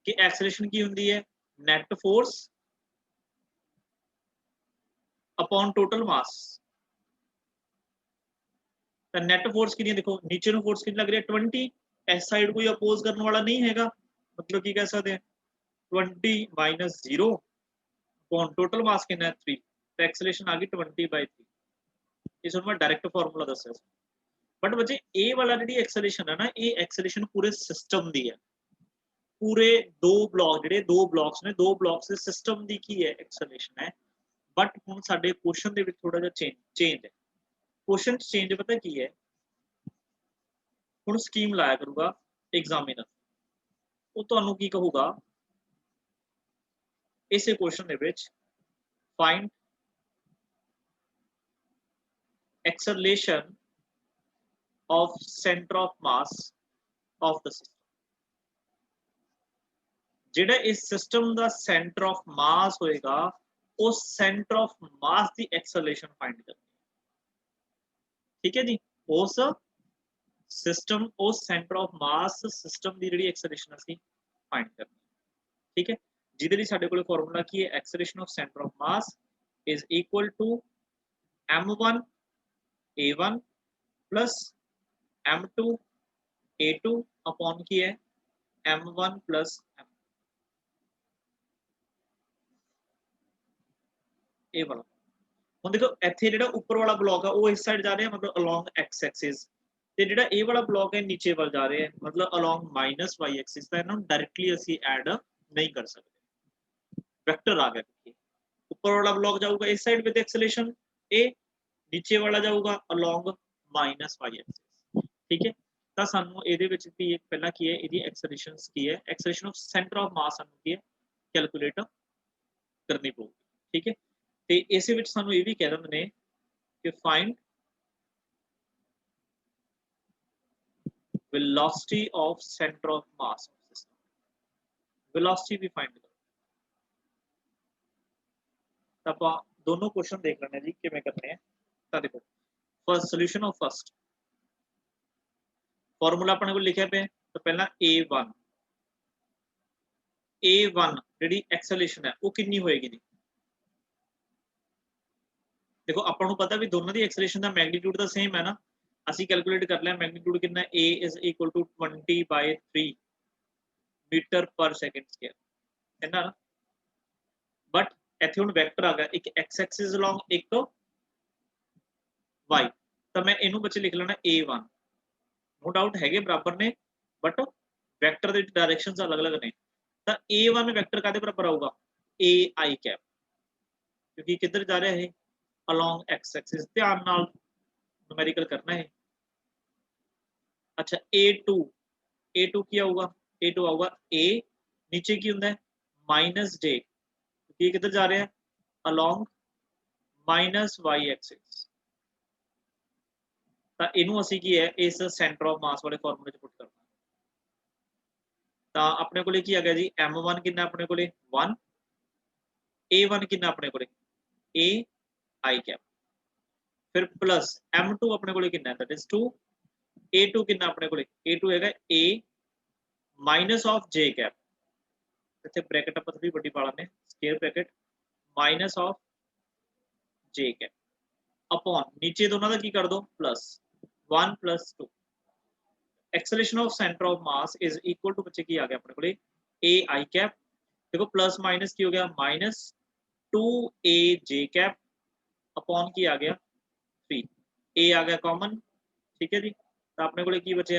ਕਿ ਐਕਸਲੇਸ਼ਨ ਕੀ ਹੁੰਦੀ ਹੈ net force upon total mass. ਤਾਂ ਨੈਟ ਫੋਰਸ ਕਿੰਨੀ ਦੇਖੋ ਨੀਚੇ ਨੂੰ ਫੋਰਸ ਕਿੰਨੀ ਲੱਗ ਰਹੀ ਹੈ 20, ਇਸ ਸਾਈਡ ਕੋਈ ਅਪੋਜ਼ ਕਰਨ ਵਾਲਾ ਨਹੀਂ ਹੈਗਾ, मतलब की कह सकते हैं 20 minus 0 अपॉन टोटल मास कितना है 3, तो एक्सेलरेशन आ गई 20/3। इस मैं डायरेक्ट फार्मूला दस्या सी। बट बच्चे ए वाला जी एक्सेलरेशन है ना, ये एक्सेलरेशन पूरे सिस्टम दी है, पूरे दो ब्लॉक ਜਿਹੜੇ दो ब्लॉक्स ने, दो ब्लॉक्स ਦੇ सिस्टम ਦੀ ਕੀ है एक्सेलरेशन है। बट ਹੁਣ ਸਾਡੇ क्वेश्चन ਦੇ ਵਿੱਚ ਥੋੜਾ ਜਿਹਾ ਚੇਂਜ ਹੈ। क्वेश्चन चेंज पता की है, ਹੁਣ ਸਕੀਮ ਲਾਇਆ ਕਰੂਗਾ एग्जामिनर, ਉਹ ਤੁਹਾਨੂੰ ਕੀ ਕਹੂਗਾ ਇਸੇ क्वेश्चन ਦੇ ਵਿੱਚ find acceleration of center of mass of the system। ਜਿਹੜਾ ਇਸ ਸਿਸਟਮ ਦਾ ਸੈਂਟਰ ਆਫ ਮਾਸ ਹੋਏਗਾ ਉਸ centre of mass the acceleration find ਕਰਨੀ, ਠੀਕ ਹੈ ਜੀ। ਉਸ ਸਿਸਟਮ ਉਸ ਸੈਂਟਰ ਆਫ ਮਾਸ ਸਿਸਟਮ ਦੀ ਜਿਹੜੀ ਐਕਸਲਰੇਸ਼ਨ ਅਸੀਂ ਫਾਈਂਡ ਕਰਨੀ, ਠੀਕ ਹੈ। ਜਿਹਦੇ ਲਈ ਸਾਡੇ ਕੋਲ ਫਾਰਮੂਲਾ ਕੀ ਹੈ acceleration of centre of mass is equal to m1 a1 plus m2 a2 upon की है m1 प्लस m ए वाला। ਹੁਣ देखो ਇੱਥੇ ਜਿਹੜਾ ਉੱਪਰ ਵਾਲਾ ਬਲੌਕ ਆ ਉਹ ਇਸ ਸਾਈਡ ਜਾ ਰਿਹਾ ਮਤਲਬ ਅਲੋਂਗ x ਐਕਸਿਸ ਤੇ ਜਿਹੜਾ ਇਹ ਵਾਲਾ ਬਲੌਕ ਹੈ ਨੀਚੇ ਵੱਲ ਜਾ ਰਿਹਾ ਹੈ ਮਤਲਬ ਅਲੋਂਗ -y ਐਕਸਿਸ ਤਾਂ ਇਹਨਾਂ ਨੂੰ ਡਾਇਰੈਕਟਲੀ ਅਸੀਂ ਐਡ ਨਹੀਂ ਕਰ ਸਕਦੇ ਵੈਕਟਰ ਆ ਗਿਆ ਕਿ ਉੱਪਰ ਵਾਲਾ ਬਲੌਕ ਜਾਊਗਾ ਇਸ ਸਾਈਡ ਵਿਦ ਐਕਸਲੇਸ਼ਨ a ਨੀਚੇ ਵਾਲਾ ਜਾਊਗਾ ਅਲੋਂਗ -y ਐਕਸਿਸ ਠੀਕ ਹੈ। ਤਾਂ ਸਾਨੂੰ ਇਹਦੇ ਵਿੱਚ ਵੀ ਪਹਿਲਾਂ ਕੀ ਹੈ ਇਹਦੀ ਐਕਸਲੇਸ਼ਨਸ ਕੀ ਹੈ ਐਕਸਲੇਸ਼ਨ ਆਫ ਸੈਂਟਰ ਆਫ ਮਾਸ ਸਾਨੂੰ ਕੀ ਹੈ ਕੈਲਕੂਲੇਟ ਕਰਨੀ ਪਊਗੀ ਠੀਕ ਹੈ। ਤੇ ਇਸੇ ਵਿੱਚ ਸਾਨੂੰ ਇਹ ਵੀ ਕਹਿ ਦਿੰਦੇ ਨੇ ਕਿ find velocity of center of mass of system velocity भी find करो। ਤਾਂ ਆਪਾਂ ਦੋਨੋਂ क्वेश्चन देख ਲੈਣੇ ਜੀ ਕਿਵੇਂ ਕਰਨੇ ਆ। ਤਾਂ ਦੇਖੋ first solution of first formula ਆਪਣੇ ਕੋਲ ਲਿਖਿਆ ਪਿਆ ਤਾਂ ਪਹਿਲਾਂ a1 ਜਿਹੜੀ ਐਕਸਲੇਸ਼ਨ ਹੈ ਉਹ ਕਿੰਨੀ ਹੋਏਗੀ ਜੀ देखो ਆਪਾਂ ਨੂੰ ਪਤਾ ਵੀ ਦੋਨਾਂ ਦੀ ਐਕਸਲੇਸ਼ਨ ਦਾ ਮੈਗਨੀਟਿਊਡ ਤਾਂ ਸੇਮ ਹੈ ਨਾ ਅਸੀਂ ਕੈਲਕੂਲੇਟ ਕਰ ਲਿਆ ਮੈਗਨੀਟਿਊਡ ਕਿੰਨਾ a is equal to 20/3 metre per second square ਹੈ ਨਾ ਬਟ ਇੱਥੇ ਹੁਣ ਵੈਕਟਰ ਆ ਗਿਆ ਇੱਕ x ਐਕਸਿਸ ਅਲੋਂਗ ਇੱਕ y ਤਾਂ ਮੈਂ ਇਹਨੂੰ ਬੱਚੇ ਲਿਖ ਲੈਣਾ a1 नो डाउट है बराबर ने बट वैक्टर दी डायरेक्शंस अलग-अलग ने ਤਾਂ a1 ਵੈਕਟਰ ਕਾਦੇ ਬਰਾਬਰ ਆਊਗਾ ai ਕੈਪ क्योंकि किधर जा रहा है along x एक्सिस ध्यान नाल न्यूमेरिकल करना है। अच्छा a2 ਕੀ ਆਊਗਾ a2 ਆਊਗਾ a नीचे ਕੀ ਹੁੰਦਾ है -j क्योंकि किधर जा रहा है along -y एक्सिस ਤਾਂ ਇਹਨੂੰ ਅਸੀਂ ਕੀ ਹੈ ਇਸ ਸੈਂਟਰ ਆਫ ਮਾਸ ਵਾਲੇ ਫਾਰਮੂਲੇ 'ਚ ਪੁੱਟ ਕਰਨਾ ਤਾਂ ਆਪਣੇ ਕੋਲੇ ਕੀ ਆ ਗਿਆ ਜੀ m1 ਕਿੰਨਾ ਆਪਣੇ ਕੋਲੇ 1 a1 ਕਿੰਨਾ ਆਪਣੇ ਕੋਲੇ a i ਕੈਪ ਫਿਰ ਪਲੱਸ m2 ਆਪਣੇ ਕੋਲੇ ਕਿੰਨਾ ਦੈਟ ਇਜ਼ 2 a2 ਕਿੰਨਾ ਆਪਣੇ ਕੋਲੇ a2 ਹੈਗਾ a minus of j cap ਇੱਥੇ ਬ੍ਰੈਕਟ ਆਪਾਂ ਥੋੜੀ ਵੱਡੀ ਪਾ ਲਾਂਗੇ square bracket minus of j cap upon नीचे दोनों का की कर दो plus 1 + 2 acceleration of centre of mass is equal to बच्चे की आ गया अपने को ए आई कैप देखो प्लस माइनस की हो गया -2 a j कैप अपॉन की आ गया 3 a आ गया कॉमन ठीक है जी तो अपने को की बचे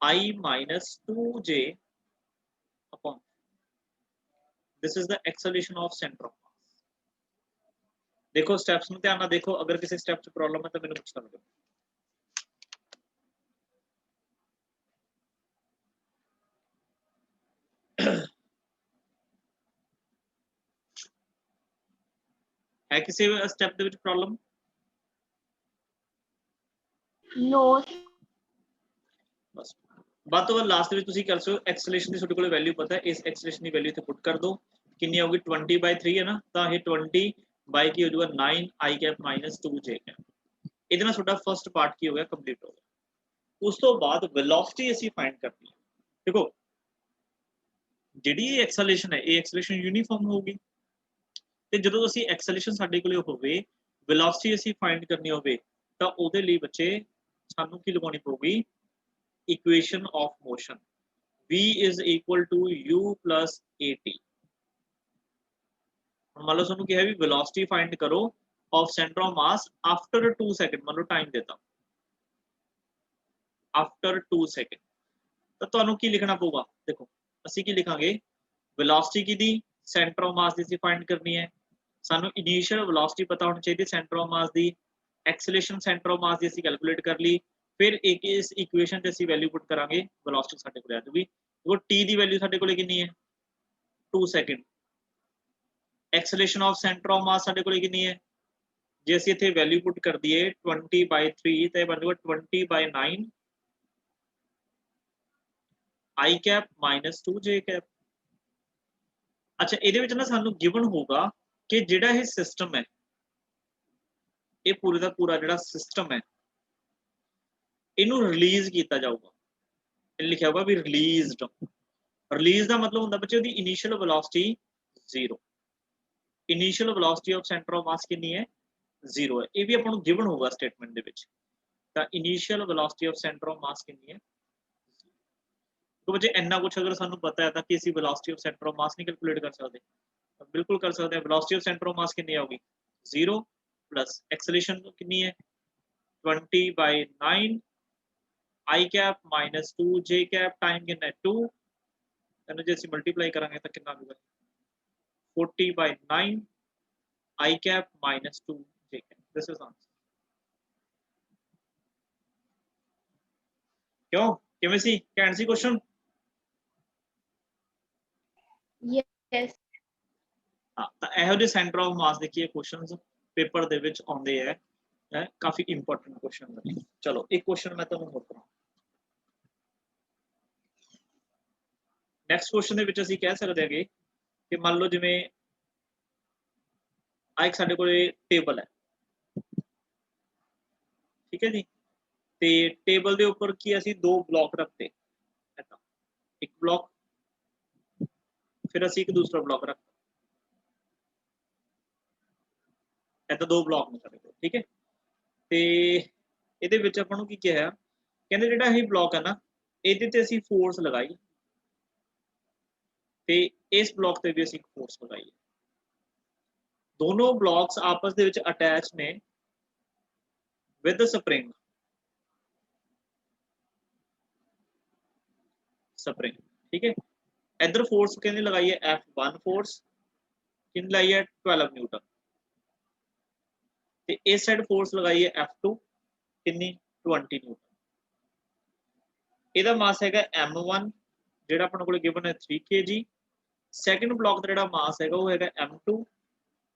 i - 2 j upon this is the acceleration of centre of देखो स्टेप्स में ध्यान ना देखो अगर किसी स्टेप से प्रॉब्लम है तो मैंने पूछना लगे है किसी स्टेप ਦੇ ਵਿੱਚ प्रॉब्लम No. बस ਬਾਅਦ ਤੋਂ ਲਾਸਟ ਵਿੱਚ ਤੁਸੀਂ ਕਰ ਸਕਦੇ ਹੋ ਐਕਸਲੇਸ਼ਨ ਦੀ ਤੁਹਾਡੇ ਕੋਲ ਵੈਲਿਊ ਪਤਾ ਹੈ ਇਸ ਐਕਸਲੇਸ਼ਨ ਦੀ ਵੈਲਿਊ ਇੱਥੇ ਪੁੱਟ ਕਰ ਦਿਓ ਕਿੰਨੀ ਆਊਗੀ 20/3 ਹੈ ਨਾ ਤਾਂ ਇਹ 20 बाई की हो जाएगा 9 i कैप - 2 j कैप ਇਹਦੇ ਨਾਲ ਤੁਹਾਡਾ ਫਰਸਟ ਪਾਰਟ ਕੀ ਹੋ ਗਿਆ ਕੰਪਲੀਟ ਹੋ ਗਿਆ ਉਸ ਤੋਂ ਬਾਅਦ ਵੈਲੋਸਿਟੀ ਅਸੀਂ ਫਾਈਂਡ ਕਰਨੀ ਹੈ ਦੇਖੋ ਜਿਹੜੀ ਐਕਸਲੇਸ਼ਨ ਹੈ ਇਹ ਐਕਸਲੇਸ਼ਨ ਯੂਨੀਫਾਰਮ ਹੋਊਗੀ ਤੇ ਜਦੋਂ ਅਸੀਂ ਐਕਸਲੇਸ਼ਨ ਸਾਡੇ ਕੋਲੇ ਹੋਵੇ ਵੈਲੋਸਿਟੀ ਅਸੀਂ ਫਾਈਂਡ ਕਰਨੀ ਹੋਵੇ ਤਾਂ ਉਹਦੇ ਲਈ ਬੱਚੇ ਸਾਨੂੰ ਕੀ ਲਗਾਉਣੀ ਪਊਗੀ equation of motion v = u + at मान लो ਤੁਹਾਨੂੰ ਕਿਹਾ ਵੀ velocity find करो of center of mass after 2 second मान लो टाइम देता after 2 सेकंड ਤਾਂ ਤੁਹਾਨੂੰ ਕੀ ਲਿਖਣਾ ਪਊਗਾ ਦੇਖੋ ਅਸੀਂ ਕੀ ਲਿਖਾਂਗੇ velocity Ki the center of mass ਦੀ ਅਸੀਂ find ਕਰਨੀ ਹੈ ਸਾਨੂੰ initial velocity ਪਤਾ ਹੋਣੀ ਚਾਹੀਦੀ center of mass the acceleration center of mass ਦੀ ਅਸੀਂ ਕੈਲਕੂਲੇਟ ਕਰ ਲਈ ਫਿਰ ਇੱਕ ਇਸ ਇਕੁਏਸ਼ਨ ਤੇ ਅਸੀਂ ਵੈਲਿਊ ਪੁੱਟ ਕਰਾਂਗੇ velocity ਸਾਡੇ ਕੋਲ ਆ ਜਾਊਗੀ ਉਹ t ਦੀ ਵੈਲਿਊ ਸਾਡੇ ਕੋਲ ਕਿੰਨੀ ਹੈ 2 second acceleration of centre of मास ਸਾਡੇ ਕੋਲ ਕਿੰਨੀ ਹੈ ਜੇ ਅਸੀਂ ਇੱਥੇ ਵੈਲਿਊ ਪੁੱਟ ਕਰ ਦਈਏ 20/3 ਤੇ ਬਣ ਜਾਊਗਾ 20/9 i कैप - 2 j कैप ਅੱਛਾ ਇਹਦੇ ਵਿੱਚ ਨਾ ਸਾਨੂੰ ਗਿਵਨ ਹੋਊਗਾ ਕਿ ਜਿਹੜਾ ਇਹ ਸਿਸਟਮ ਹੈ ਇਹ ਪੂਰੇ ਦਾ ਪੂਰਾ ਜਿਹੜਾ ਸਿਸਟਮ ਹੈ ਇਹਨੂੰ ਰਿਲੀਜ਼ ਕੀਤਾ ਜਾਊਗਾ ਇਹ ਲਿਖਿਆ ਹੋਊਗਾ ਵੀ ਰਿਲੀਜ਼ ਦਾ ਮਤਲਬ ਹੁੰਦਾ ਬੱਚੇ ਉਹਦੀ initial velocity 0 initial velocity of centre of मास कितनी है 0 है ये भी अपन गिवन होगा स्टेटमेंट दे विच ਤਾਂ initial velocity of centre of ਮਾਸ ਕਿੰਨੀ ਹੈ। तो बच्चे इन्ना कुछ अगर सानू पता है तो कि ਅਸੀਂ velocity of center of mass नहीं कैलकुलेट कर सकते, बिल्कुल कर सकते हैं। velocity of center of mass कितनी होगी 0 प्लस एक्सेलरेशन कितनी है 20/9 i cap minus 2 j cap time कितना है 2, ਇਹਨੂੰ ਜੇ ਅਸੀਂ ਮਲਟੀਪਲਾਈ ਕਰਾਂਗੇ ਤਾਂ ਕਿੰਨਾ ਆਊਗਾ 40/9 i cap minus 2 j cap. This is answer. क्यों किवें सी कैंट सी क्वेश्चन। Yes. हाँ तो ਇਹੋ ਜਿਹੇ ਸੈਂਟਰ ਆਫ ਮਾਸ ਦੇਖੀਏ ਕੁਐਸਚਨਸ ਪੇਪਰ ਦੇ ਵਿੱਚ ਆਉਂਦੇ ਹੈ ਕਾਫੀ ਇੰਪੋਰਟੈਂਟ ਕੁਐਸਚਨ ਨੇ। ਚਲੋ ਇੱਕ ਕੁਐਸਚਨ ਮੈਂ ਤੁਹਾਨੂੰ ਹੋਰ ਕਰਾਂ। ਨੈਕਸਟ ਕੁਐਸਚਨ ਦੇ ਵਿੱਚ ਅਸੀਂ ਕਹਿ ਸਕਦੇ ਹਾਂਗੇ ਕਿ ਮੰਨ ਲਓ ਜਿਵੇਂ ਆ ਇੱਕ ਸਾਡੇ ਕੋਲੇ ਟੇਬਲ ਹੈ, ਠੀਕ ਹੈ ਜੀ, ਤੇ ਟੇਬਲ ਦੇ ਉੱਪਰ ਕੀ ਅਸੀਂ ਦੋ ਬਲੌਕ ਰੱਖਤੇ, ਇੱਕ ਬਲੌਕ ਫਿਰ ਅਸੀਂ ਇੱਕ ਦੂਸਰਾ ਬਲੌਕ ਰੱਖਤਾ, ਇਹ ਦੋ ਬਲੌਕ ਨੇ ਸਾਡੇ ਕੋਲ, ਠੀਕ ਹੈ। ਤੇ ਇਹਦੇ ਵਿੱਚ ਆਪਾਂ ਨੂੰ ਕੀ ਕਿਹਾ, ਕਹਿੰਦੇ ਜਿਹੜਾ ਇਹ ਬਲੌਕ ਹੈ ਨਾ ਇਹਦੇ ਤੇ ਅਸੀਂ ਫੋਰਸ ਲਗਾਈ ਤੇ ਇਸ ਬਲੌਕ ਤੇ ਵੀ ਅਸੀਂ ਇੱਕ ਫੋਰਸ ਲਗਾਈ ਹੈ। ਦੋਨੋਂ ਬਲੌਕਸ ਆਪਸ ਦੇ ਵਿੱਚ ਅਟੈਚ ਨੇ ਵਿਦ ਸਪਰਿੰਗ, ठीक है। इधर फोर्स कितनी लगाई है F1 फोर्स कितनी लगाई है 12 न्यूटन, ते इस साइड फोर्स लगाई है F2 कितनी 20 न्यूटन। ਇਹਦਾ ਮਾਸ ਹੈਗਾ M1 ਜਿਹੜਾ ਆਪਣੇ ਕੋਲ ਗਿਵਨ ਹੈ 3 kg। ਸੈਕੰਡ ਬਲੌਕ ਦਾ ਜਿਹੜਾ ਮਾਸ ਹੈਗਾ ਉਹ ਹੈਗਾ M2,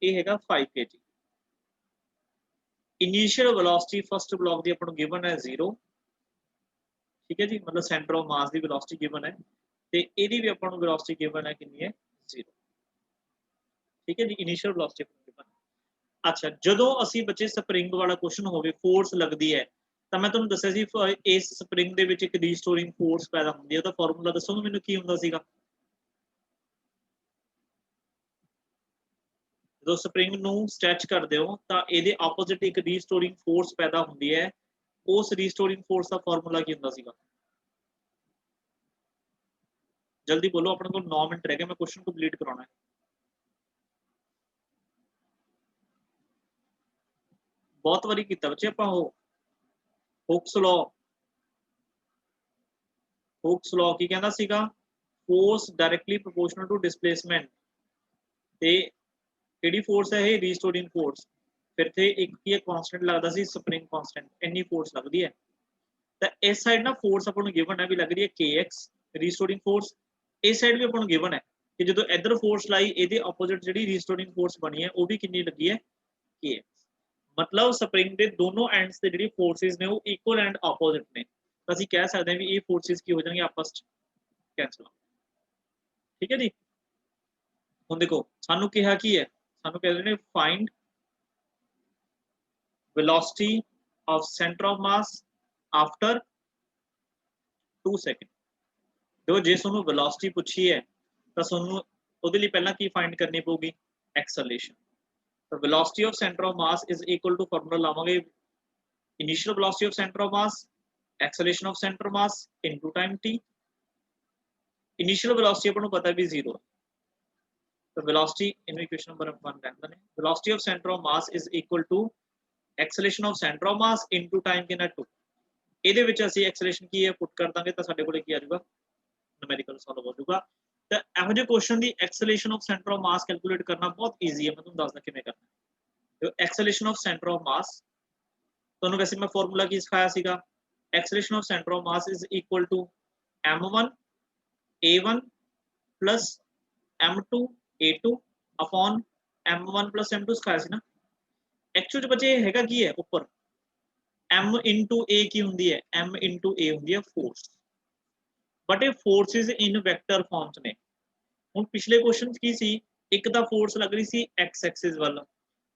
ਇਹ ਹੈਗਾ 5 kg। Initial velocity first block ਦੀ ਆਪਾਂ ਨੂੰ ਗਿਵਨ ਹੈ 0, ठीक है जी, मतलब सेंटर ऑफ मास की वेलोसिटी गिवन है ते एदी भी अपन वेलोसिटी गिवन है कितनी है 0, ठीक है जी, इनिशियल वेलोसिटी गिवन है। अच्छा जदों ਅਸੀਂ ਬੱਚੇ स्प्रिंग वाला क्वेश्चन होवे फोर्स लगदी है ਤਾਂ ਮੈਂ ਤੁਹਾਨੂੰ ਦੱਸਿਆ ਸੀ ਇਸ स्प्रिंग ਦੇ ਵਿੱਚ ਇੱਕ ਰੀਸਟੋਰਿੰਗ फोर्स ਪੈਦਾ ਹੁੰਦੀ ਹੈ, ਉਹਦਾ ਫਾਰਮੂਲਾ ਦੱਸੋਗੇ ਮੈਨੂੰ ਕੀ ਹੁੰਦਾ ਸੀਗਾ। ਜਦੋਂ स्प्रिंग ਨੂੰ ਸਟ੍ਰੈਚ ਕਰਦੇ ਹੋ ਤਾਂ ਇਹਦੇ ਆਪੋਜ਼ਿਟ ਇੱਕ ਰੀਸਟੋਰਿੰਗ फोर्स ਪੈਦਾ ਹੁੰਦੀ ਹੈ, उस रीस्टोरिंग फोर्स का फॉर्मूला की हुंदा सीगा। जल्दी बोलो, अपने को 9 मिनट रह गए, मैं क्वेश्चन कंप्लीट कराना है। बहुत बारी कीता बच्चे आपां हो हुक्स लॉ की कहंदा सीगा force directly proportional to displacement, ते केड़ी फोर्स है ये रीस्टोरिंग फोर्स, फिर थे एक ही कांस्टेंट लगता सी स्प्रिंग कांस्टेंट, इन्नी फोर्स लगती है। तो इस साइड ना फोर्स अपन गिवन है भी लग रही है kx रीस्टोरिंग फोर्स, इस साइड भी अपन गिवन है कि जो इधर फोर्स लाई ये ऑपोजिट जी रीस्टोरिंग फोर्स बनी है वो भी कितनी लगी है kx। मतलब स्प्रिंग के दोनों एंड्स से जी फोर्सिस ने वो इक्वल एंड ऑपोजिट ने, तो असं कह सकते हैं भी ये फोर्सिस की हो जाएंगे आपस कैंसल, ठीक है जी। हुण देखो सानू कहा की है, सानू कहते हैं find velocity of center of mass after 2 second. देखो जे तुहानू velocity पूछी है तो तुहानू उहदे लई पहला की फाइंड करनी पऊगी एक्सेलरेशन। तो velocity of center of mass is equal to formula लावांगे initial velocity of center of mass acceleration of center of mass into time t। initial velocity अपन पता है भी 0, तो velocity इन इक्वेशन नंबर 1 रहंदा ने velocity of center of mass is equal to acceleration of centre of mass into time कितना 2। ਇਹਦੇ ਵਿੱਚ ਅਸੀਂ ਐਕਸਲਰੇਸ਼ਨ ਕੀ ਹੈ ਪੁੱਟ ਕਰ ਦਾਂਗੇ ਤਾਂ ਸਾਡੇ ਕੋਲੇ ਕੀ ਆ ਜਾਊਗਾ ਨੂਮੈਰੀਕਲ ਸੋਲਵ ਹੋ ਜਾਊਗਾ। ਤਾਂ ਇਹੋ ਜਿਹੇ question the acceleration of centre of mass calculate ਕਰਨਾ ਬਹੁਤ ਈਜ਼ੀ ਹੈ, ਮੈਂ ਤੁਹਾਨੂੰ ਦੱਸਦਾ ਕਿਵੇਂ ਕਰਨਾ। ਤੇ acceleration of centre of mass ਤੁਹਾਨੂੰ ਵੈਸੇ ਮੈਂ ਫਾਰਮੂਲਾ ਕੀ ਸਿਖਾਇਆ ਸੀਗਾ, acceleration of centre of mass is equal to m1 a1 plus m2 a2 upon m1 plus m2 ਸਿਖਾਇਆ ਸੀ ਨਾ। एक्चुअल बच्चे हैगा की है ऊपर m into a की हुंदी है, m into a हुंदी है फोर्स, बट ये फोर्सेस इन वेक्टर फॉर्म्स ने। हुण पिछले क्वेश्चन की सी एक दा फोर्स लग रही सी x एक्सिस वाल,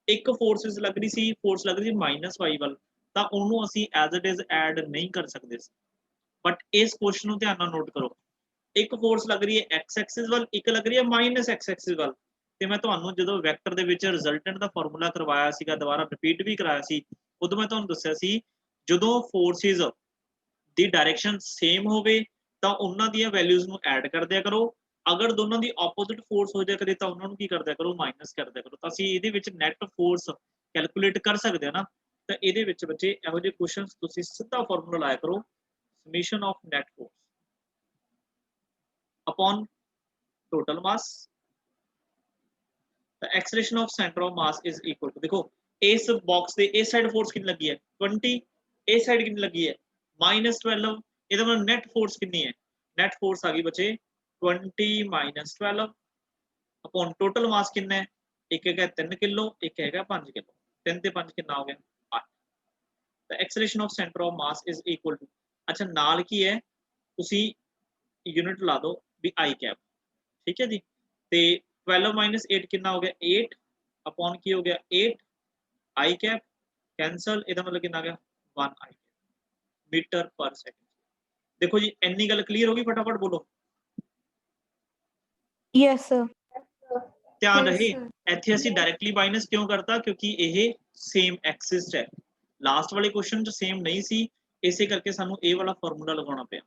एक फोर्सेस लग रही सी फोर्स लग रही माइनस y वाल, तां ओनू असीं एज इट इज ऐड नहीं कर सकदे सी। बट इस क्वेश्चन नूं ध्यान नाल नोट करो, एक फोर्स लग रही है x एक्सिस वाल, एक लग रही है माइनस x एक्सिस वाल। ਤੇ ਮੈਂ ਤੁਹਾਨੂੰ ਜਦੋਂ ਵੈਕਟਰ ਦੇ ਵਿੱਚ ਰਿਜ਼ਲਟੈਂਟ ਦਾ ਫਾਰਮੂਲਾ ਕਰਵਾਇਆ ਸੀਗਾ, ਦੁਬਾਰਾ ਰਿਪੀਟ ਵੀ ਕਰਾਇਆ ਸੀ, ਉਦੋਂ ਮੈਂ ਤੁਹਾਨੂੰ ਦੱਸਿਆ ਸੀ ਜਦੋਂ ਫੋਰਸਿਸ ਦੀ ਡਾਇਰੈਕਸ਼ਨ ਸੇਮ ਹੋਵੇ ਤਾਂ ਉਹਨਾਂ ਦੀਆਂ ਵੈਲਿਊਜ਼ ਨੂੰ ਐਡ ਕਰ ਦਿਆ ਕਰੋ, ਅਗਰ ਦੋਨਾਂ ਦੀ ਆਪੋਜ਼ਿਟ ਫੋਰਸ ਹੋ ਜਾਇਆ ਕਰੇ ਤਾਂ ਉਹਨਾਂ ਨੂੰ ਕੀ ਕਰ ਦਿਆ ਕਰੋ, ਮਾਈਨਸ ਕਰ ਦਿਆ ਕਰੋ। ਤਾਂ ਅਸੀਂ ਇਹਦੇ ਵਿੱਚ ਨੈਟ ਫੋਰਸ ਕੈਲਕੂਲੇਟ ਕਰ ਸਕਦੇ ਹਾਂ ਨਾ, ਤਾਂ ਇਹਦੇ ਵਿੱਚ ਬੱਚੇ ਇਹੋ ਜਿਹੇ ਕੁਐਸਚਨਸ ਤੁਸੀਂ ਸਿੱਧਾ ਫਾਰਮੂਲਾ ਲਾਇਆ ਕਰੋ, summation of net force upon total mass, the acceleration of center of mass is equal to, देखो इस बॉक्स ਦੇ ਇਸ ਸਾਈਡ ਫੋਰਸ ਕਿੰਨੀ ਲੱਗੀ ਹੈ 20, ਇਸ ਸਾਈਡ ਕਿੰਨੀ ਲੱਗੀ ਹੈ -12, ਇਹਦਾ ਮਤਲਬ ਨੈਟ ਫੋਰਸ ਕਿੰਨੀ ਹੈ, ਨੈਟ ਫੋਰਸ ਆ ਗਈ ਬੱਚੇ 20 - 12 upon total mass ਕਿੰਨਾ ਹੈ, ਇੱਕ ਹੈਗਾ 3 ਕਿਲੋ, ਇੱਕ ਹੈਗਾ 5 ਕਿਲੋ, 3 ਤੇ 5 ਕਿੰਨਾ ਹੋ ਗਿਆ 8। the acceleration of center of mass is equal to, ਅੱਛਾ ਨਾਲ ਕੀ ਹੈ ਤੁਸੀਂ ਯੂਨਿਟ ਲਾ ਦਿਓ ਵੀ i ਕੈਪ, ਠੀਕ ਹੈ ਜੀ। ਤੇ 12 - 8 ਕਿੰਨਾ ਹੋ ਗਿਆ 8 upon ਕੀ ਹੋ ਗਿਆ 8 i ਕੈਪ ਕੈਂਸਲ, ਇਹਦਾ ਮਤਲਬ ਕਿੰਨਾ ਆ ਗਿਆ 1 i ਮੀਟਰ ਪਰ ਸੈਕਿੰਡ। ਦੇਖੋ ਜੀ ਇੰਨੀ ਗੱਲ ਕਲੀਅਰ ਹੋ ਗਈ, ਫਟਾਫਟ ਬੋਲੋ। Yes sir. ਧਿਆਨ Yes, ਰਹੇ sir. ਇੱਥੇ ਅਸੀਂ ਡਾਇਰੈਕਟਲੀ ਮਾਈਨਸ ਕਿਉਂ ਕਰਤਾ, ਕਿਉਂਕਿ ਇਹ ਸੇਮ ਐਕਸਿਸ ਹੈ, ਲਾਸਟ ਵਾਲੇ ਕੁਐਸਚਨ 'ਚ ਸੇਮ ਨਹੀਂ ਸੀ, ਇਸੇ ਕਰਕੇ ਸਾਨੂੰ ਇਹ ਵਾਲਾ ਫਾਰਮੂਲਾ ਲਗਾਉਣਾ ਪਿਆ।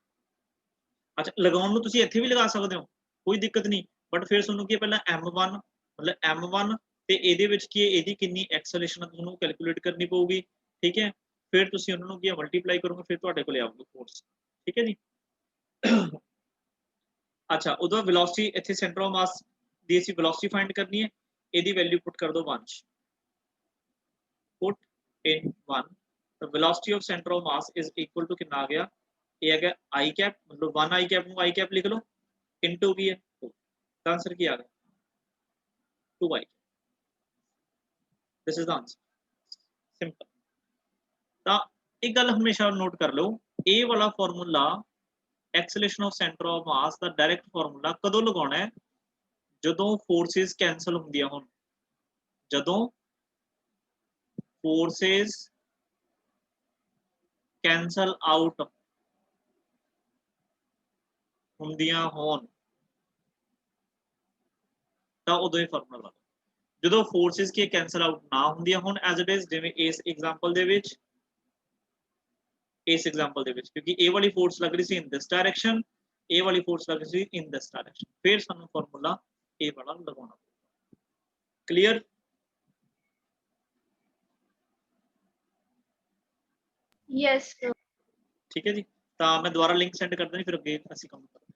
ਅੱਛਾ ਲਗਾਉਣ ਨੂੰ ਤੁਸੀਂ ਇੱਥੇ ਵੀ ਲਗਾ ਸਕਦੇ ਹੋ, ਕੋਈ ਦਿੱਕਤ ਨਹੀਂ, ਬਟ ਫਿਰ ਤੁਹਾਨੂੰ ਕੀ ਪਹਿਲਾਂ m1 ਮਤਲਬ m1 ਤੇ ਇਹਦੇ ਵਿੱਚ ਕੀ ਹੈ ਇਹਦੀ ਕਿੰਨੀ ਐਕਸਲਰੇਸ਼ਨ ਤੁਹਾਨੂੰ ਕੈਲਕੂਲੇਟ ਕਰਨੀ ਪਊਗੀ, ਠੀਕ ਹੈ। ਫਿਰ ਤੁਸੀਂ ਉਹਨਾਂ ਨੂੰ ਕੀ ਮਲਟੀਪਲਾਈ ਕਰੋਗੇ, ਫਿਰ ਤੁਹਾਡੇ ਕੋਲੇ ਆਊਗਾ ਫੋਰਸ, ਠੀਕ ਹੈ ਜੀ। ਅੱਛਾ ਉਹਦਾ ਬਾਅਦ ਵੈਲੋਸਿਟੀ ਇੱਥੇ ਸੈਂਟਰ ਆਫ ਮਾਸ ਦੀ ਅਸੀਂ ਵੈਲੋਸਿਟੀ ਫਾਈਂਡ ਕਰਨੀ ਹੈ, ਇਹਦੀ ਵੈਲਿਊ ਪੁੱਟ ਕਰ ਦਿਓ 1, ਪੁੱਟ ਇਨ 1, the velocity of center of mass is equal to ਕਿੰਨਾ ਆ ਗਿਆ, ਇਹ ਹੈਗਾ i cap, ਮਤਲਬ 1 i cap ਨੂੰ i cap ਲਿਖ ਲਓ, ਇਨਟੂ ਕੀ ਹੈ 2, ਤਾਂ ਆਨਸਰ ਕੀ ਆ ਗਿਆ 2i। this is the answer, simple। ਤਾਂ ਇੱਕ ਗੱਲ ਹਮੇਸ਼ਾ ਨੋਟ ਕਰ ਲਓ, ਇਹ ਵਾਲਾ formula acceleration of centre of mass the direct formula ਕਦੋਂ ਲਗਾਉਣਾ ਹੈ, ਜਦੋਂ ਫੋਰਸਿਸ ਕੈਂਸਲ ਹੁੰਦੀਆਂ ਹੋਣ, ਜਦੋਂ ਫੋਰਸਿਸ ਕੈਂਸਲ ਆਊਟ ਹੁੰਦੀਆਂ ਹੋਣ ਤਾਂ ਉਦੋਂ ਹੀ ਫਾਰਮੂਲਾ ਲਾ ਲਓ। ਜਦੋਂ ਫੋਰਸਿਸ ਕੀ ਕੈਂਸਲ ਆਊਟ ਨਾ ਹੁੰਦੀਆਂ ਹੋਣ ਐਜ਼ ਇਟ ਇਜ਼, ਜਿਵੇਂ ਇਸ ਐਗਜ਼ਾਮਪਲ ਦੇ ਵਿੱਚ, ਇਸ ਐਗਜ਼ਾਮਪਲ ਦੇ ਵਿੱਚ ਕਿਉਂਕਿ ਇਹ ਵਾਲੀ ਫੋਰਸ ਲੱਗ ਰਹੀ ਸੀ ਇਨ ਦਿਸ ਡਾਇਰੈਕਸ਼ਨ, ਇਹ ਵਾਲੀ ਫੋਰਸ ਲੱਗ ਰਹੀ ਸੀ ਇਨ ਦਿਸ ਡਾਇਰੈਕਸ਼ਨ, ਫਿਰ ਸਾਨੂੰ ਫਾਰਮੂਲਾ ਇਹ ਵਾਲਾ ਲਗਾਉਣਾ ਪਊਗਾ। ਕਲੀਅਰ? Yes, sir. ਠੀਕ ਹੈ ਜੀ। ਤਾਂ ਮੈਂ ਦੁਬਾਰਾ ਲਿੰਕ ਸੈਂਡ ਕਰ ਦੇਣੀ, ਫਿਰ ਅੱਗੇ ਅਸੀਂ ਕੰਮ ਕਰਾਂਗੇ।